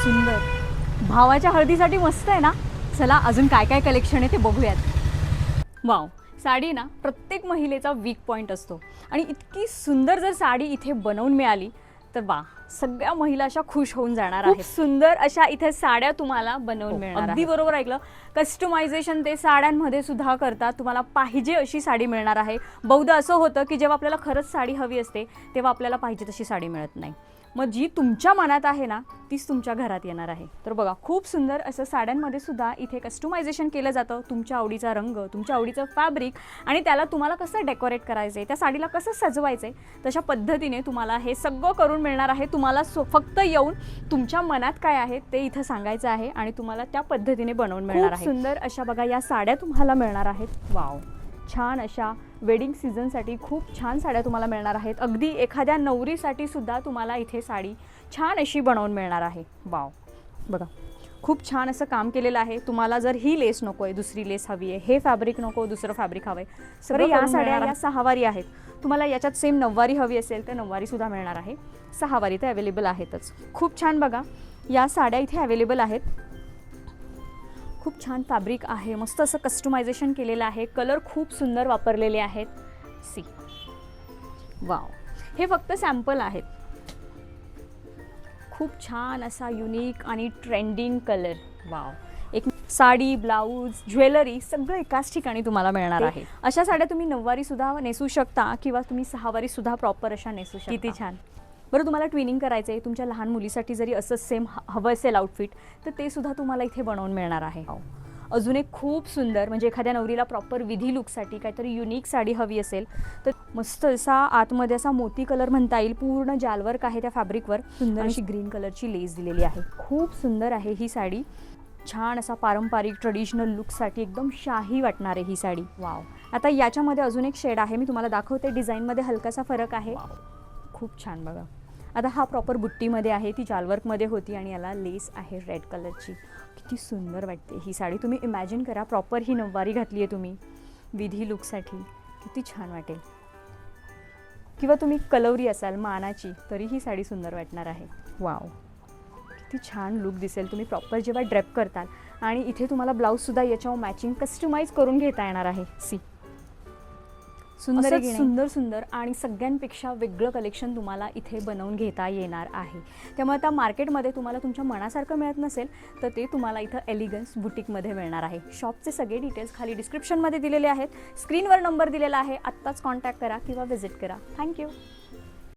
सुंदर, भावाच्या हळदीसाठी मस्त आहे ना. चला अजून काय काय कलेक्शन आहे ते बघूयात. वाव, साडी ना प्रत्येक महिलेचा वीक पॉईंट असतो आणि इतकी सुंदर जर साडी इथे बनवून मिळाली तर वा, सगळ्या महिला अशा खुश होऊन जाणार आहेत. सुंदर अशा इथे साड्या तुम्हाला बनवून मिळणार. अगदी बरोबर ऐकलं, कस्टमायझेशन ते साड्यांमध्ये सुद्धा करतात. तुम्हाला पाहिजे अशी साडी मिळणार आहे. बहुधा असं होतं की जेव्हा आपल्याला खरंच साडी हवी असते तेव्हा आपल्याला पाहिजे तशी साडी मिळत नाही. मग जी तुमच्या मनात आहे ना तीच तुमच्या घरात येणार आहे. तर बघा, खूप सुंदर असं साड्यांमध्ये सुद्धा इथे कस्टमायझेशन केलं जातं. तुमच्या आवडीचा रंग, तुमच्या आवडीचं फॅब्रिक आणि त्याला तुम्हाला कसं डेकोरेट करायचं आहे, त्या साडीला कसं सजवायचं आहे, तशा पद्धतीने तुम्हाला हे सगळं करून मिळणार आहे. तुम्हाला फक्त येऊन तुमच्या मनात काय आहे ते इथं सांगायचं आहे आणि तुम्हाला त्या पद्धतीने बनवून मिळणार आहे. सुंदर अशा बघा या साड्या तुम्हाला मिळणार आहेत. वाव, छान अशा वेडिंग सीझनसाठी खूप छान साड्या तुम्हाला मिळणार आहेत. अगदी एखाद्या नवरीसाठी सुद्धा तुम्हाला इथे साडी छान अशी बनवून मिळणार आहे. वाव, बघा खूप छान असं काम केलेलं आहे. तुम्हाला जर ही लेस नको आहे, दुसरी लेस हवी आहे, हे फॅब्रिक नको, दुसरं फॅब्रिक हवं आहे, सगळं या साड्या या सहावारी आहेत. तुम्हाला याच्यात सेम नऊवारी हवी असेल तर नऊवारी सुद्धा मिळणार आहे. सहावारी तर अवेलेबल आहेतच. खूप छान बघा या साड्या इथे अवेलेबल आहेत. खूप छान फॅब्रिक आहे, मस्त असं कस्टमायझेशन केलेलं आहे. कलर खूप सुंदर वापरलेले आहेत. सी, वाव, हे फक्त सॅम्पल आहेत. खूप छान असा युनिक आणि ट्रेंडिंग कलर. वाव, एक साडी, ब्लाऊज, ज्वेलरी सगळं एकाच ठिकाणी तुम्हाला मिळणार आहे. अशा साड्या तुम्ही नऊवारी सुद्धा नेसू शकता किंवा तुम्ही सहावारी सुद्धा प्रॉपर अशा नेसू शकता. किती छान. बरं, तुम्हाला ट्विनिंग करायचं आहे, तुमच्या लहान मुलीसाठी जरी असं सेम हवं असेल आउटफिट तर ते सुद्धा तुम्हाला इथे बनवून मिळणार आहे. अजून एक खूप सुंदर, म्हणजे एखाद्या नवरीला प्रॉपर विधी लुकसाठी काहीतरी युनिक साडी हवी असेल तर मस्त असा आतमध्ये असा मोती कलर म्हणता येईल, पूर्ण जालवर्क आहे त्या फॅब्रिकवर. सुंदर अशी ग्रीन कलरची लेस दिलेली आहे. खूप सुंदर आहे ही साडी. छान असा पारंपरिक ट्रेडिशनल लुकसाठी एकदम शाही वाटणार आहे ही साडी. वाव, आता याच्यामध्ये अजून एक शेड आहे, मी तुम्हाला दाखवते. डिझाईनमध्ये हलकासा फरक आहे. खूप छान बघा. आता हा प्रॉपर बुट्टीमध्ये आहे, ती जालवर्कमध्ये होती आणि याला लेस आहे रेड कलरची. किती सुंदर वाटते ही साडी. तुम्ही इमॅजिन करा, प्रॉपर ही नऊवारी घातली आहे तुम्ही विधी लुकसाठी, किती छान वाटेल. किंवा तुम्ही कलवरी असाल मानाची तरी ही साडी सुंदर वाटणार आहे. वाव, किती छान लुक दिसेल तुम्ही प्रॉपर जेव्हा ड्रेप करताल. आणि इथे तुम्हाला ब्लाऊजसुद्धा याच्यावर मॅचिंग कस्टमाइज करून घेता येणार आहे. सी, सुंदर सुंदर सुंदर आणि सगळ्यांपेक्षा वेगळं कलेक्शन तुम्हाला इथे बनवून घेता येणार आहे. त्यामुळे आता मार्केटमध्ये तुम्हाला तुमच्या मनासारखं मिळत नसेल तर ते तुम्हाला इथं एलिगन्स बुटीकमध्ये मिळणार आहे. शॉपचे सगळे डिटेल्स खाली डिस्क्रिप्शनमध्ये दिलेले आहेत. स्क्रीनवर नंबर दिलेला आहे, आत्ताच कॉन्टॅक्ट करा किंवा व्हिजिट करा. थँक्यू.